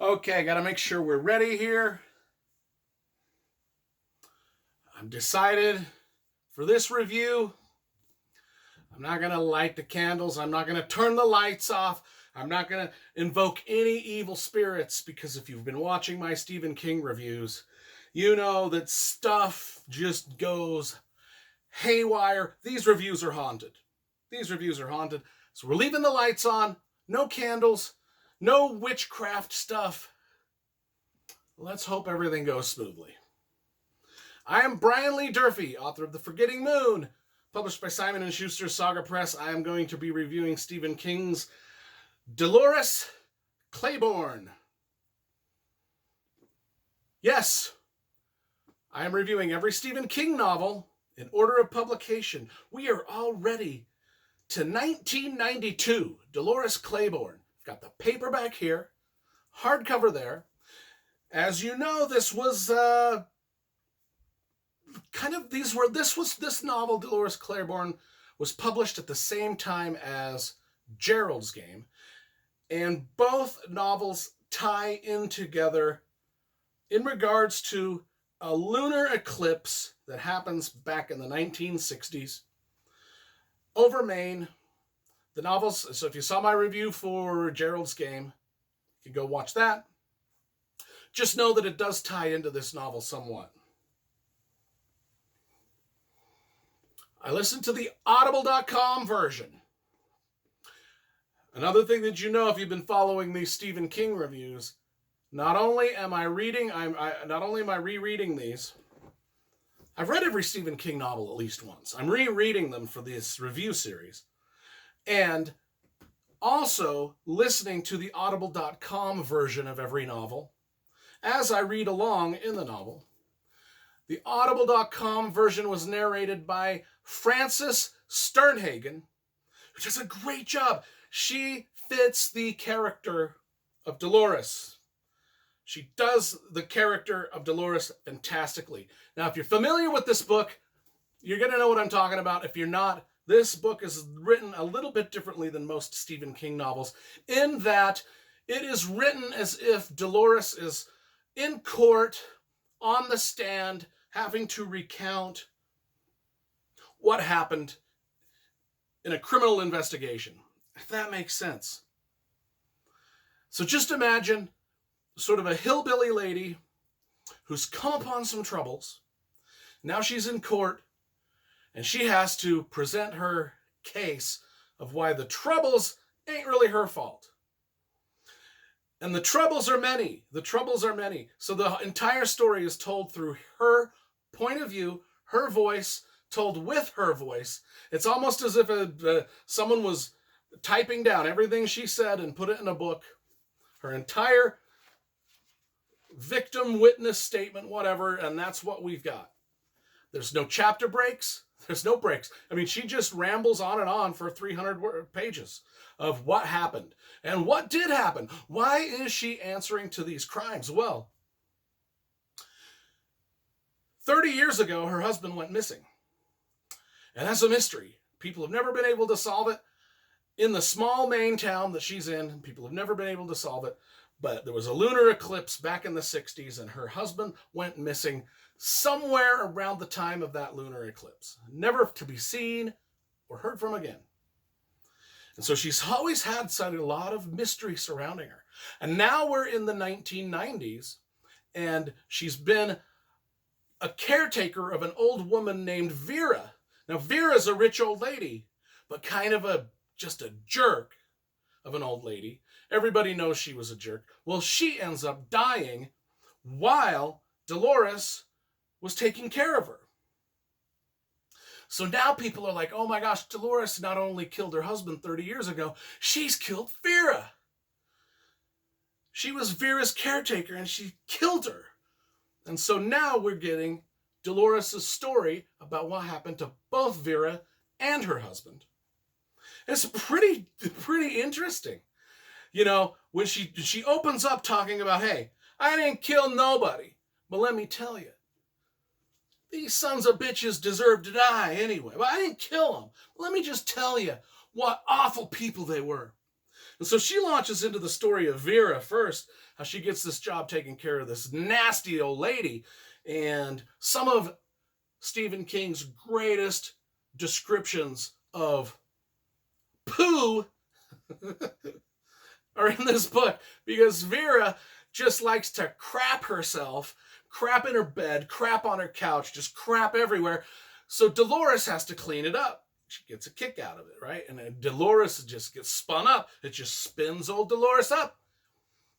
Okay, gotta make sure we're ready here. I'm decided for this review. I'm not gonna light the candles. I'm not gonna turn the lights off. I'm not gonna invoke any evil spirits, because if you've been watching my Stephen King reviews, you know that stuff just goes haywire. These reviews are haunted. So we're leaving the lights on, no candles, no witchcraft stuff. Let's hope everything goes smoothly. I am Brian Lee Durfee, author of The Forgetting Moon, published by Simon & Schuster Saga Press. I am going to be reviewing Stephen King's Dolores Claiborne. Yes, I am reviewing every Stephen King novel in order of publication. We are already to 1992, Dolores Claiborne. I've got the paperback here, hardcover there. As you know, this was this novel, Dolores Claiborne, was published at the same time as Gerald's Game, and both novels tie in together in regards to a lunar eclipse that happens back in the 1960s over Maine. The novels, so if you saw my review for Gerald's Game, you can go watch that. Just know that it does tie into this novel somewhat. I listened to the Audible.com version. Another thing that you know if you've been following these Stephen King reviews, not only am I rereading these, I've read every Stephen King novel at least once. I'm rereading them for this review series. And also listening to the Audible.com version of every novel as I read along in the novel. The Audible.com version was narrated by Frances Sternhagen, who does a great job. She fits the character of Dolores. She does the character of Dolores fantastically. Now, if you're familiar with this book, you're going to know what I'm talking about. If you're not, this book is written a little bit differently than most Stephen King novels, in that it is written as if Dolores is in court, on the stand, having to recount what happened in a criminal investigation, if that makes sense. So just imagine sort of a hillbilly lady who's come upon some troubles. Now she's in court, and she has to present her case of why the troubles ain't really her fault. And the troubles are many. So the entire story is told through her point of view, her voice, told with her voice. It's almost as if someone was typing down everything she said and put it in a book. Her entire victim witness statement, whatever, and that's what we've got. There's no chapter breaks. There's no breaks. I mean, she just rambles on and on for 300 pages of what happened. And what did happen? Why is she answering to these crimes? Well, 30 years ago, her husband went missing. And that's a mystery. People have never been able to solve it. In the small Maine town that she's in, people have never been able to solve it. But there was a lunar eclipse back in the 60s, and her husband went missing somewhere around the time of that lunar eclipse, never to be seen or heard from again. And so she's always had a lot of mystery surrounding her. And now we're in the 1990s, and she's been a caretaker of an old woman named Vera. Now, Vera's a rich old lady, but kind of just a jerk of an old lady. Everybody knows she was a jerk. Well, she ends up dying while Dolores was taking care of her. So now people are like, oh my gosh, Dolores not only killed her husband 30 years ago, she's killed Vera. She was Vera's caretaker and she killed her. And so now we're getting Dolores' story about what happened to both Vera and her husband. It's pretty interesting. You know, when she opens up talking about, hey, I didn't kill nobody. But let me tell you, these sons of bitches deserve to die anyway. But I didn't kill them. Let me just tell you what awful people they were. And so she launches into the story of Vera first, how she gets this job taking care of this nasty old lady. And some of Stephen King's greatest descriptions of poo are in this book, because Vera just likes to crap herself, crap in her bed, crap on her couch, just crap everywhere. So Dolores has to clean it up. She gets a kick out of it, right? And then Dolores just gets spun up. It just spins old Dolores up.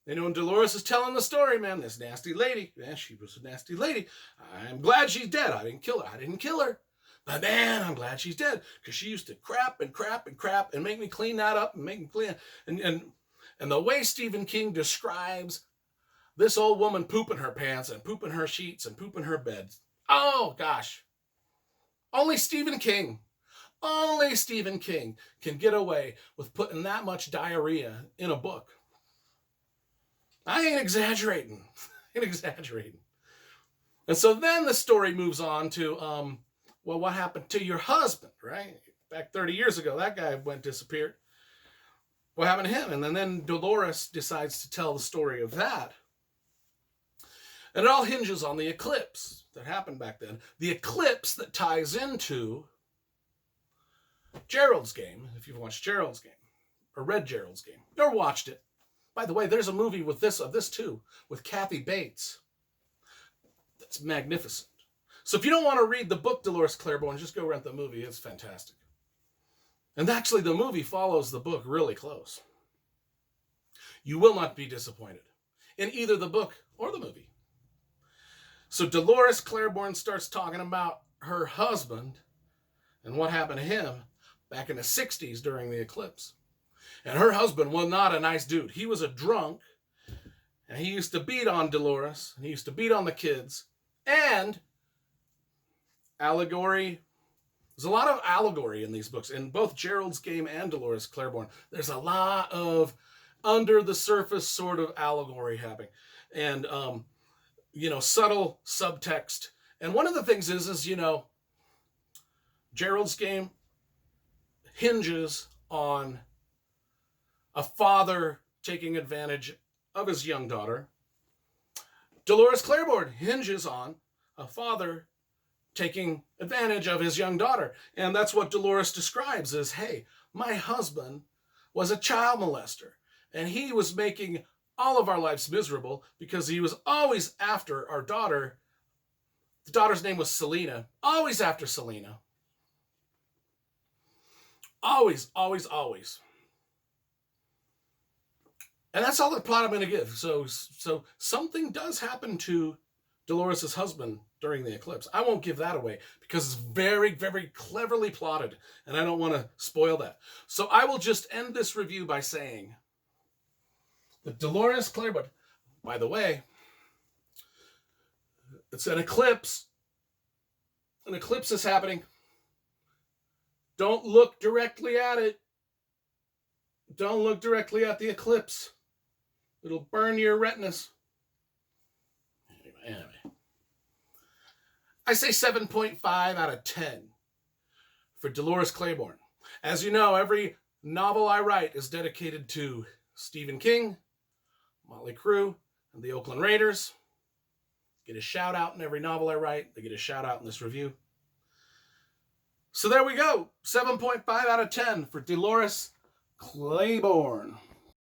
You know, when Dolores is telling the story, man, this nasty lady, man, she was a nasty lady. I'm glad she's dead. I didn't kill her. I didn't kill her. But man, I'm glad she's dead, because she used to crap and crap and crap and make me clean that up and make me clean. And the way Stephen King describes this old woman pooping her pants and pooping her sheets and pooping her bed. Oh, gosh. Only Stephen King can get away with putting that much diarrhea in a book. I ain't exaggerating. And so then the story moves on to, well, what happened to your husband, right? Back 30 years ago, that guy disappeared. What happened to him? And then Dolores decides to tell the story of that. And it all hinges on the eclipse that happened back then. The eclipse that ties into Gerald's Game, if you've watched Gerald's Game, or read Gerald's Game, or watched it. By the way, there's a movie with this too, with Kathy Bates. That's magnificent. So if you don't want to read the book Dolores Claiborne, just go rent the movie. It's fantastic. And actually, the movie follows the book really close. You will not be disappointed in either the book or the movie. So Dolores Claiborne starts talking about her husband and what happened to him back in the 60s during the eclipse. And her husband was not a nice dude. He was a drunk, and he used to beat on Dolores, and he used to beat on the kids. And allegory. There's a lot of allegory in these books, in both Gerald's Game and Dolores Claiborne. There's a lot of under the surface sort of allegory happening, and subtle subtext. And one of the things is Gerald's Game hinges on a father taking advantage of his young daughter. Dolores Claiborne hinges on a father taking advantage of his young daughter. And that's what Dolores describes as, hey, my husband was a child molester, and he was making all of our lives miserable because he was always after our daughter. The daughter's name was Selena. Always after Selena. Always, always, always. And that's all the plot I'm going to give. So something does happen to Dolores' husband during the eclipse. I won't give that away because it's very, very cleverly plotted, and I don't want to spoil that. So I will just end this review by saying that Dolores Claiborne, by the way, it's an eclipse. An eclipse is happening. Don't look directly at it. Don't look directly at the eclipse. It'll burn your retinas. Anyway. I say 7.5 out of 10 for Dolores Claiborne. As you know, every novel I write is dedicated to Stephen King, Motley Crue, and the Oakland Raiders. Get a shout out in every novel I write. They get a shout out in this review. So there we go. 7.5 out of 10 for Dolores Claiborne.